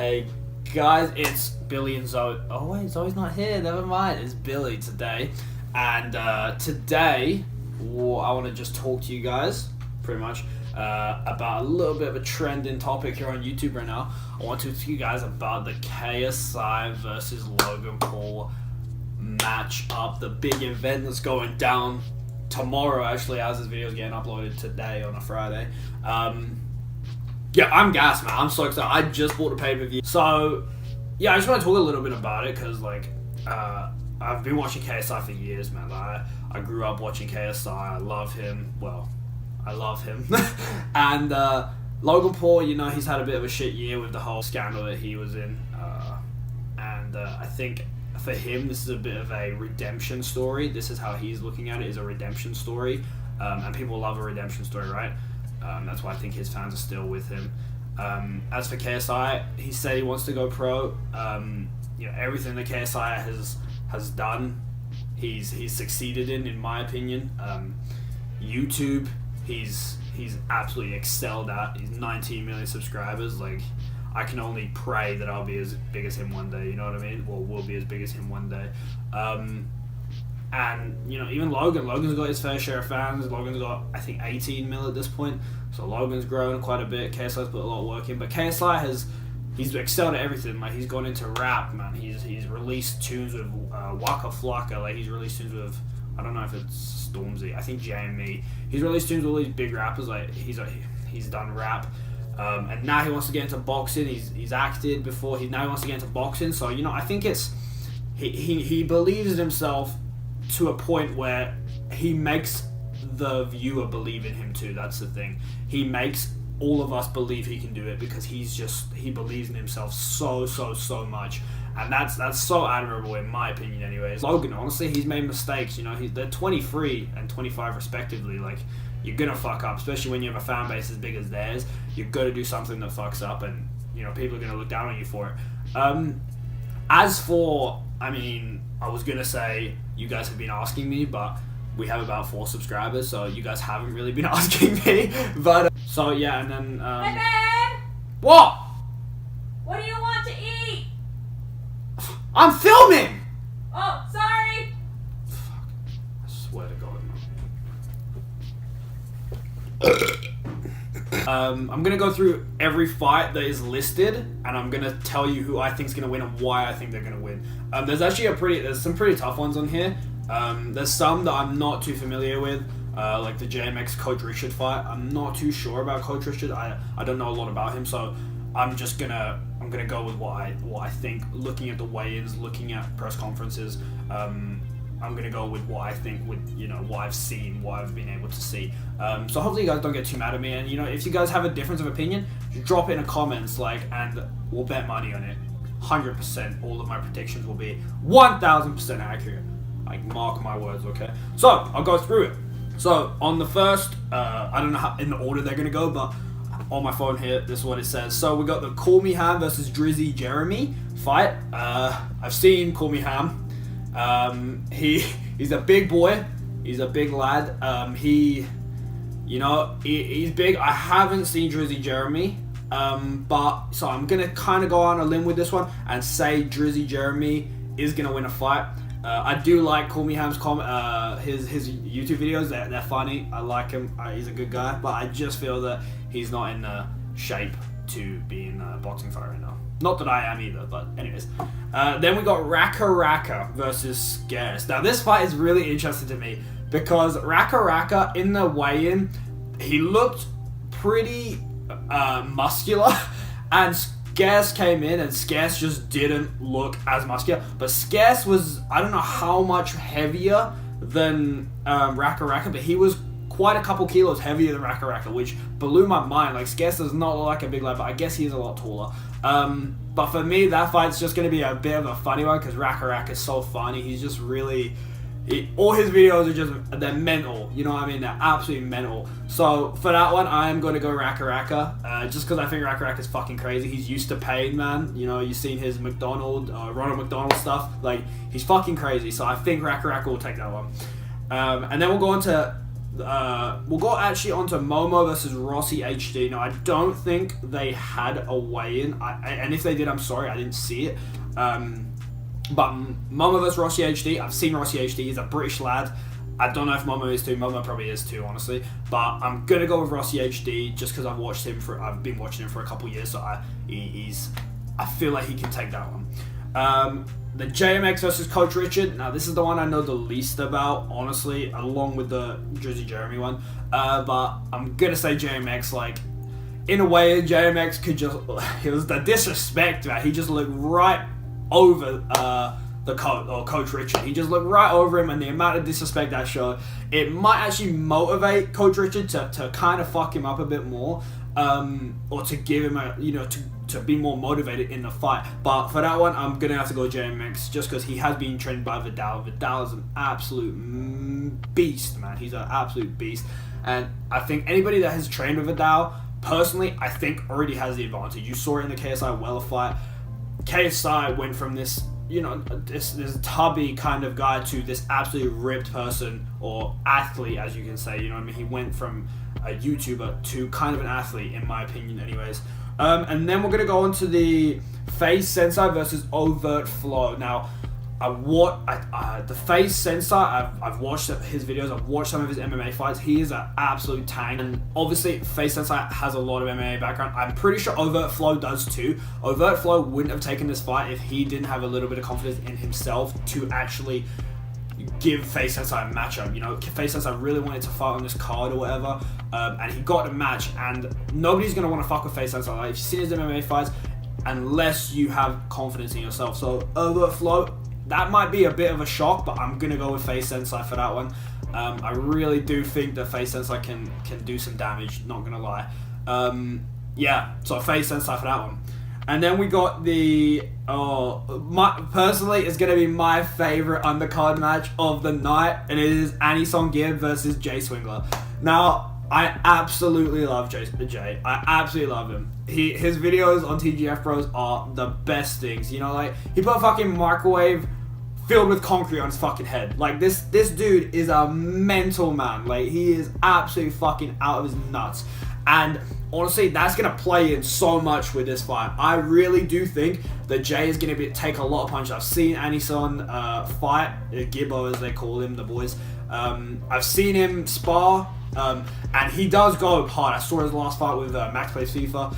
Hey guys, it's Billy and Zoe. Oh wait, Zoe's not here. Never mind. It's Billy today, and today I want to just talk to you guys, pretty much, about a little bit of a trending topic here on YouTube right now. I want to talk to you guys about the KSI versus Logan Paul match up, the big event that's going down tomorrow. Actually, as this video is getting uploaded today on a Friday. Yeah, I'm gassed, man. I'm so excited. I just bought the pay-per-view. So, yeah, I just want to talk a little bit about it because, like, I've been watching KSI for years, man. I grew up watching KSI. I love him. Well, I love him. And Logan Paul, you know, he's had a bit of a shit year with the whole scandal that he was in. And I think for him, this is a bit of a redemption story. This is how he's looking at it, is a redemption story. And people love a redemption story, right? That's why I think his fans are still with him. As for KSI, he said he wants to go pro. You know, everything that KSI has done, he's succeeded in my opinion. YouTube, he's absolutely excelled at. He's 19 million subscribers. Like, I can only pray that I'll be as big as him one day. You know what I mean? Well, we'll be as big as him one day. And, you know, even Logan's got his fair share of fans. Logan's got, I think, 18 mil at this point. So Logan's grown quite a bit. KSI's put a lot of work in. But KSI he's excelled at everything. Like, he's gone into rap, man. He's released tunes with Waka Flocka. Like, he's released tunes with, I don't know if it's Stormzy. I think JME. He's released tunes with all these big rappers. Like, he's done rap. And now he wants to get into boxing. He's acted before. Now he wants to get into boxing. So, you know, I think it's... He believes in himself to a point where he makes the viewer believe in him too. That's the thing. He makes all of us believe he can do it because he believes in himself so much, and that's so admirable in my opinion. Anyways, Logan, honestly, he's made mistakes. You know, they're 23 and 25 respectively. Like, you're gonna fuck up, especially when you have a fan base as big as theirs. You've got to do something that fucks up, and you know people are gonna look down on you for it. As for, I mean, I was gonna say you guys have been asking me, but we have about 4 subscribers, so you guys haven't really been asking me. But so yeah, and then Hey babe! What? What do you want to eat? I'm filming. Oh, sorry. Fuck! I swear to God. I'm gonna go through every fight that is listed, and I'm gonna tell you who I think is gonna win and why I think they're gonna win. There's actually there's some pretty tough ones on here. There's some that I'm not too familiar with, like the JMX Coach Richard fight. I'm not too sure about Coach Richard. I don't know a lot about him, so I'm gonna go with what I think. Looking at the weigh-ins, looking at press conferences, I'm gonna go with what I think, with, you know, what I've seen, what I've been able to see. So hopefully you guys don't get too mad at me, and you know, if you guys have a difference of opinion, just drop it in the comments, like, and we'll bet money on it. 100%. All of my predictions will be 1,000% accurate. Like, mark my words, okay? So I'll go through it. So on the first, I don't know how in the order they're gonna go, but on my phone here, this is what it says. So we got the Call Me Ham versus Drizzy Jeremy fight. I've seen Call Me Ham. He's a big boy. He's a big lad. He's big. I haven't seen Drizzy Jeremy. But so I'm gonna kind of go on a limb with this one and say Drizzy Jeremy is gonna win a fight. I do like Call Me Ham's his YouTube videos. They're funny. I like him. He's a good guy. But I just feel that he's not in shape to be in a boxing fight right now. Not that I am either, but anyways. Then we got Raka versus Scarce. Now this fight is really interesting to me because Raka in the weigh-in, he looked pretty muscular, and Scarce came in and Scarce just didn't look as muscular. But Scarce was, I don't know how much heavier than Raka, but he was quite a couple kilos heavier than Raka, which blew my mind. Like, Scarce does not look like a big lad, but I guess he is a lot taller. But for me, that fight's just going to be a bit of a funny one because Raka is so funny. He's just really... all his videos are they're mental. You know what I mean? They're absolutely mental. So for that one, I am going to go Raka. Just because I think Raka is fucking crazy. He's used to pain, man. You know, you've seen his Ronald McDonald stuff. Like, he's fucking crazy. So I think Raka will take that one. And then we'll go on to we'll go actually onto Momo versus Rossi HD. Now, I don't think they had a weigh-in, and if they did, I'm sorry, I didn't see it. But Momo versus Rossi HD, I've seen Rossi HD. He's a British lad. I don't know if Momo is too. Momo probably is too, honestly. But I'm gonna go with Rossi HD just because I've been watching him for a couple years, so I feel like he can take that one. The JMX versus Coach Richard. Now, this is the one I know the least about, honestly, along with the Jersey Jeremy one. But I'm gonna say JMX. Like, in a way, JMX could just. It was the disrespect, man. He just looked right over Coach Richard. He just looked right over him, and the amount of disrespect that showed, it might actually motivate Coach Richard to kind of fuck him up a bit more, or to give him to be more motivated in the fight. But for that one, I'm gonna have to go JMX just because he has been trained by Vidal. Vidal is an absolute beast, man. He's an absolute beast, and I think anybody that has trained with Vidal, personally, I think already has the advantage. You saw it in the KSI Weller fight. KSI went from this tubby kind of guy to this absolutely ripped person, or athlete, as you can say. You know what I mean? He went from a YouTuber to kind of an athlete, in my opinion, anyways. And then we're gonna go on to the FaZe Sensei versus Overt Flow. Now, the FaZe Sensei, I've watched his videos. I've watched some of his MMA fights. He is an absolute tank, and obviously FaZe Sensei has a lot of MMA background. I'm pretty sure Overt Flow does too. Overt Flow wouldn't have taken this fight if he didn't have a little bit of confidence in himself to actually give FaZe Sensei a matchup. You know, FaZe Sensei really wanted to fight on this card or whatever, and he got a match. And nobody's gonna want to fuck with FaZe Sensei. Like, if you've seen his MMA fights, unless you have confidence in yourself. So Overt Flow, that might be a bit of a shock, but I'm going to go with FaZe Sensei for that one. I really do think that FaZe Sensei can do some damage, not going to lie. So FaZe Sensei for that one. And then we got personally, it's going to be my favorite undercard match of the night, and it is Anison Gibb versus Jay Swingler. Now, I absolutely love Jay. I absolutely love him. His videos on TGF Bros are the best things. You know, like, he put a fucking microwave filled with concrete on his fucking head. Like, this dude is a mental man. Like, he is absolutely fucking out of his nuts. And honestly, that's going to play in so much with this fight. I really do think that Jay is going to take a lot of punches. I've seen Anison fight, Gibbo as they call him, the boys. I've seen him spar, and he does go hard. I saw his last fight with Max Plays FIFA,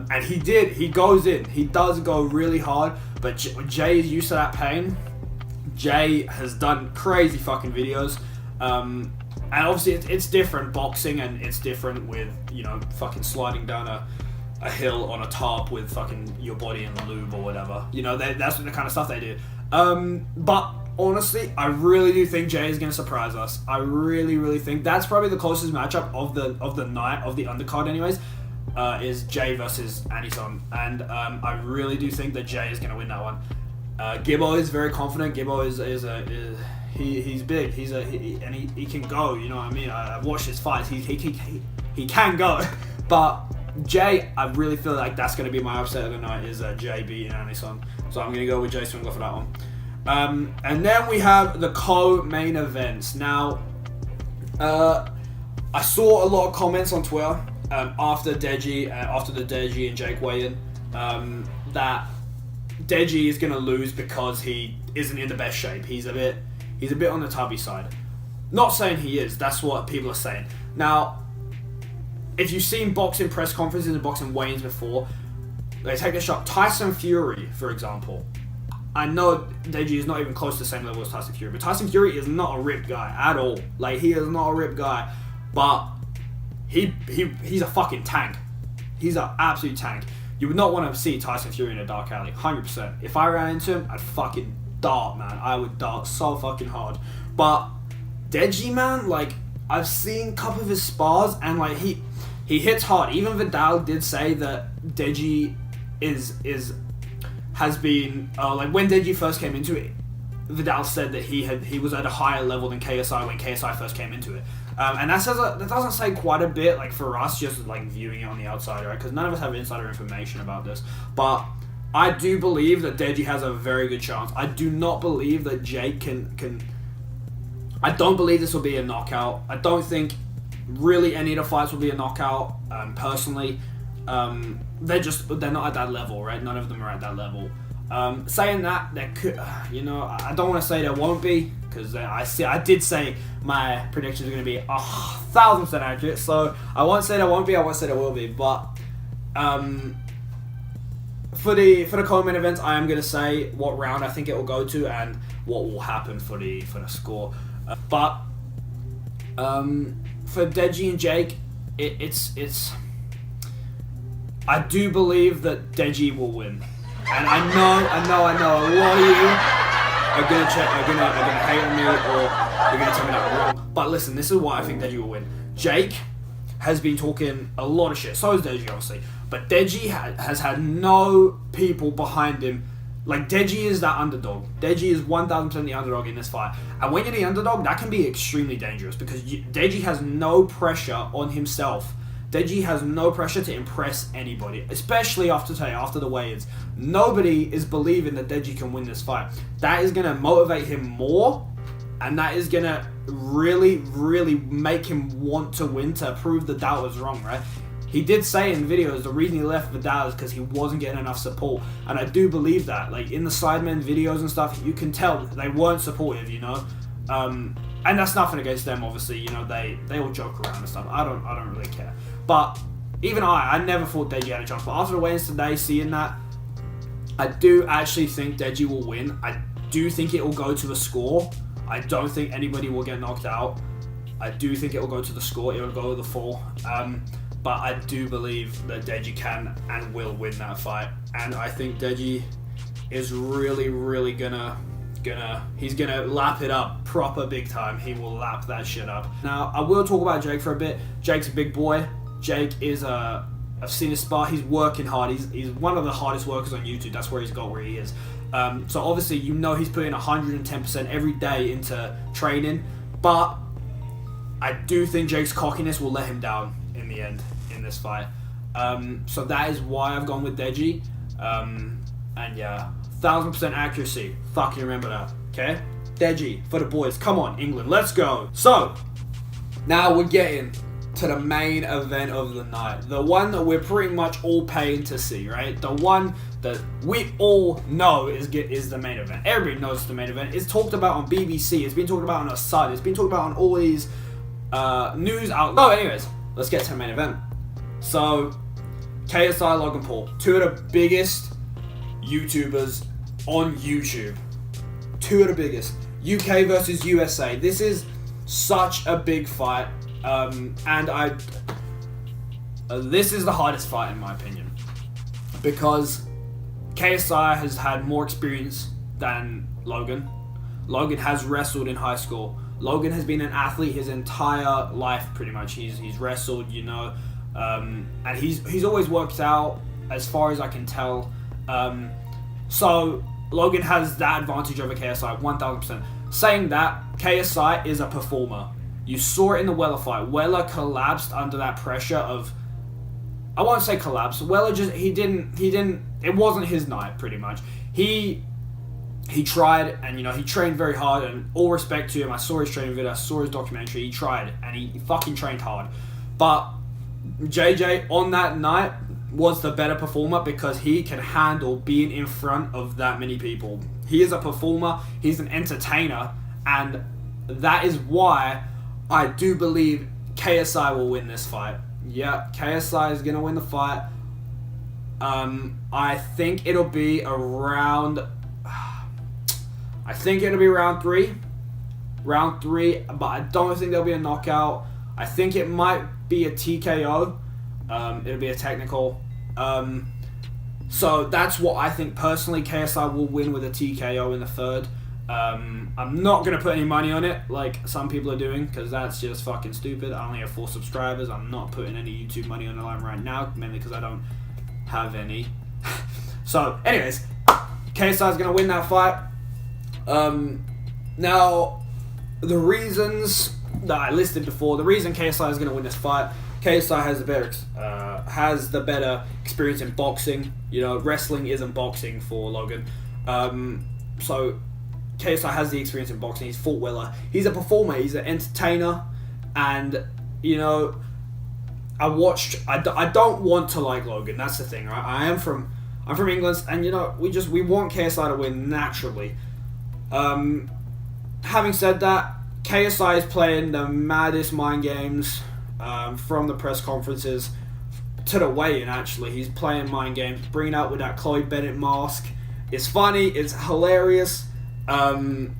and he goes in. He does go really hard, but Jay is used to that pain. Jay has done crazy fucking videos, and obviously it's different boxing, and it's different with, you know, fucking sliding down a hill on a tarp with fucking your body in lube or whatever. You know, that's the kind of stuff they do. But honestly, I really do think Jay is going to surprise us. I really, really think that's probably the closest matchup of the night, of the undercard anyways, is Jay versus Anison. And I really do think that Jay is going to win that one. Gibbo is very confident. Gibbo he's big. He can go. You know what I mean? I've watched his fights. He can go. But Jay, I really feel like that's going to be my upset of the night, is Jay beating Anison. So I'm going to go with Jay Swingler for that one. And then we have the co-main events. Now, I saw a lot of comments on Twitter after the Deji and Jake weigh-in, that Deji is going to lose because he isn't in the best shape. He's a bit on the tubby side. Not saying he is. That's what people are saying. Now, if you've seen boxing press conferences and boxing weigh-ins before, they take a shot. Tyson Fury, for example. I know Deji is not even close to the same level as Tyson Fury, but Tyson Fury is not a ripped guy at all. Like, he is not a ripped guy, but he's a fucking tank. He's an absolute tank. You would not want to see Tyson Fury in a dark alley, 100%. If I ran into him, I'd fucking dart, man. I would dart so fucking hard. But Deji, man, like, I've seen a couple of his spars, and like, he hits hard. Even Vidal did say that Deji has been like, when Deji first came into it, Vidal said that he was at a higher level than KSI when KSI first came into it, and that doesn't say quite a bit, like, for us, just like viewing it on the outside, right? Because none of us have insider information about this, but I do believe that Deji has a very good chance. I do not believe that Jake can. I don't believe this will be a knockout. I don't think really any of the fights will be a knockout. Personally, they're not at that level, right? None of them are at that level. Saying that, there could, I don't want to say there won't be, because I did say my predictions are going to be 1,000% accurate. So I won't say there won't be. I won't say there will be. But for the co-main events, I am going to say what round I think it will go to and what will happen for the score. But for Deji and Jake, it's. I do believe that Deji will win, and I know. A lot of you are gonna hate on me, or you're gonna tell me that I'm wrong. But listen, this is why I think Deji will win. Jake has been talking a lot of shit. So is Deji, obviously, but Deji has had no people behind him. Like, Deji is that underdog. Deji is 1,000% the underdog in this fight. And when you're the underdog, that can be extremely dangerous because Deji has no pressure on himself. Deji has no pressure to impress anybody, especially after the weigh-ins. Nobody is believing that Deji can win this fight. That is going to motivate him more, and that is going to really, really make him want to win, to prove the doubters wrong, right? He did say in videos the reason he left Vidal is because he wasn't getting enough support, and I do believe that. Like, in the Sidemen videos and stuff, you can tell they weren't supportive, and that's nothing against them. Obviously, they all joke around and stuff. I don't really care. But even I never thought Deji had a chance. But after the weigh-ins today, seeing that, I do actually think Deji will win. I do think it will go to a score. I don't think anybody will get knocked out. I do think it will go to the score. It will go to the full. But I do believe that Deji can and will win that fight. And I think Deji is really, really he's gonna lap it up proper big time. He will lap that shit up. Now, I will talk about Jake for a bit. Jake's a big boy. Jake is I've seen his spar. He's working hard. He's one of the hardest workers on YouTube. That's where he's got where he is. So obviously, he's putting 110% every day into training. But I do think Jake's cockiness will let him down in the end in this fight. So that is why I've gone with Deji. And yeah, 1,000% accuracy. Fucking remember that. Okay? Deji for the boys. Come on, England. Let's go. So, now we're getting to the main event of the night. The one that we're pretty much all paying to see, right? The one that we all know is the main event. Everybody knows it's the main event. It's talked about on BBC. It's been talked about on our site. It's been talked about on all these news outlets. Oh, anyways, let's get to the main event. So, KSI, Logan Paul. Two of the biggest YouTubers on YouTube. Two of the biggest. UK versus USA. This is such a big fight. This is the hardest fight in my opinion, because KSI has had more experience than Logan. Logan has wrestled in high school. Logan has been an athlete his entire life, pretty much. He's wrestled, and he's always worked out, as far as I can tell. So Logan has that advantage over KSI, 1,000%. Saying that, KSI is a performer. You saw it in the Weller fight. Weller collapsed under that pressure of... I won't say collapse. Weller just... He didn't... It wasn't his night, pretty much. He tried, and, he trained very hard, and all respect to him. I saw his training video. I saw his documentary. He tried, and he fucking trained hard. But JJ, on that night, was the better performer because he can handle being in front of that many people. He is a performer. He's an entertainer, and that is why I do believe KSI will win this fight. Yeah, KSI is going to win the fight. I think it'll be around... I think it'll be round 3. Round 3, but I don't think there'll be a knockout. I think it might be a TKO. It'll be a technical. So that's what I think personally. KSI will win with a TKO in the third. I'm not going to put any money on it like some people are doing, because that's just fucking stupid. I only have 4 subscribers. I'm not putting any YouTube money on the line right now, mainly because I don't have any. So, anyways, KSI is going to win that fight. Now, the reasons that I listed before, the reason KSI is going to win this fight, KSI has the better experience in boxing. Wrestling isn't boxing for Logan. So KSI has the experience in boxing. He's fought well. He's a performer. He's an entertainer. And, you know, I don't want to like Logan. That's the thing, right? I'm from England, and, you know, we want KSI to win naturally. Having said that, KSI is playing the maddest mind games from the press conferences to the weigh-in, actually. He's playing mind games, bringing out with that Chloe Bennett mask. It's funny, it's hilarious. And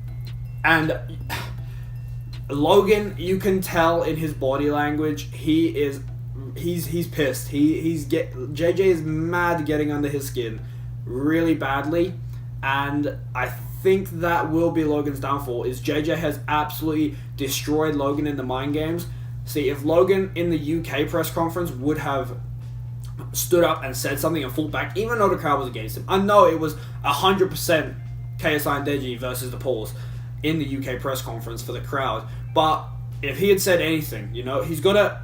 Logan, you can tell in his body language, he's pissed. JJ is mad getting under his skin really badly, and I think that will be Logan's downfall. Is JJ has absolutely destroyed Logan in the mind games. See, if Logan in the UK press conference would have stood up and said something and fought back, even though the crowd was against him, I know it was 100% KSI and Deji versus the Pauls in the UK press conference for the crowd, but if he had said anything, you know, he's got to,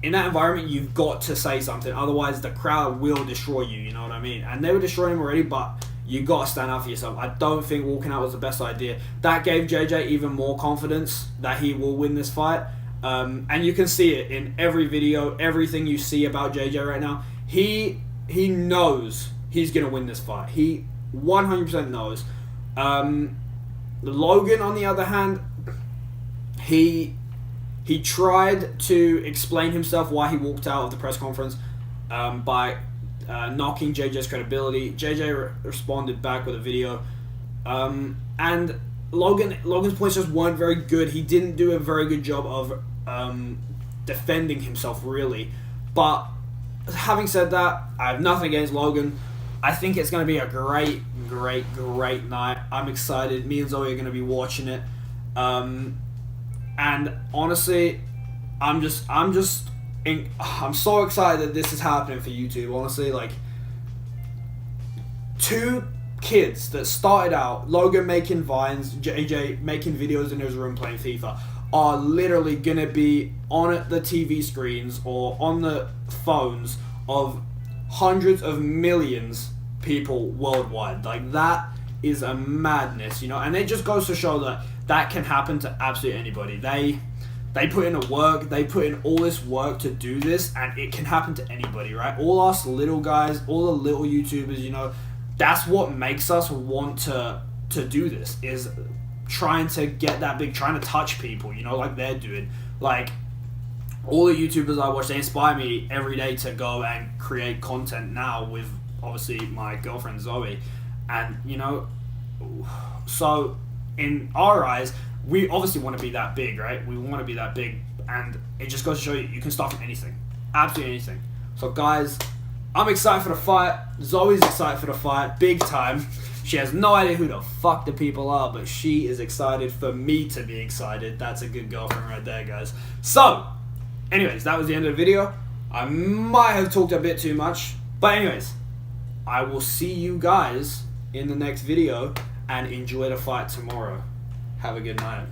in that environment, you've got to say something, otherwise the crowd will destroy you, you know what I mean? And they were destroying him already, but you got to stand up for yourself. I don't think walking out was the best idea. That gave JJ even more confidence that he will win this fight. And you can see it in every video, everything you see about JJ right now. He knows he's going to win this fight. He 100% knows. Logan, on the other hand, he tried to explain himself why he walked out of the press conference by knocking JJ's credibility. JJ responded back with a video. And Logan's points just weren't very good. He didn't do a very good job of defending himself, really. But having said that, I have nothing against Logan. I think it's going to be a great night. I'm excited. Me and Zoe are going to be watching it. And honestly, I'm so excited that this is happening for YouTube. Honestly, like, two kids that started out, Logan making vines, JJ making videos in his room playing FIFA, are literally gonna be on the TV screens or on the phones of hundreds of millions people worldwide. Like, that is a madness, you know. And it just goes to show that can happen to absolutely anybody. They put in the work, they put in all this work to do this, and it can happen to anybody, right? All us little guys, all the little YouTubers, you know, that's what makes us want to do this, is trying to get that big, trying to touch people, you know, like they're doing. Like, all the YouTubers I watch, they inspire me every day to go and create content now with, obviously, my girlfriend Zoe. And, you know, so in our eyes, we obviously want to be that big, right? We want to be that big, and it just goes to show you can start from anything. Absolutely anything. So, guys, I'm excited for the fight. Zoe's excited for the fight, big time. She has no idea who the fuck the people are, but she is excited for me to be excited. That's a good girlfriend right there, guys. So, anyways, that was the end of the video. I might have talked a bit too much, but anyways, I will see you guys in the next video, and enjoy the fight tomorrow. Have a good night.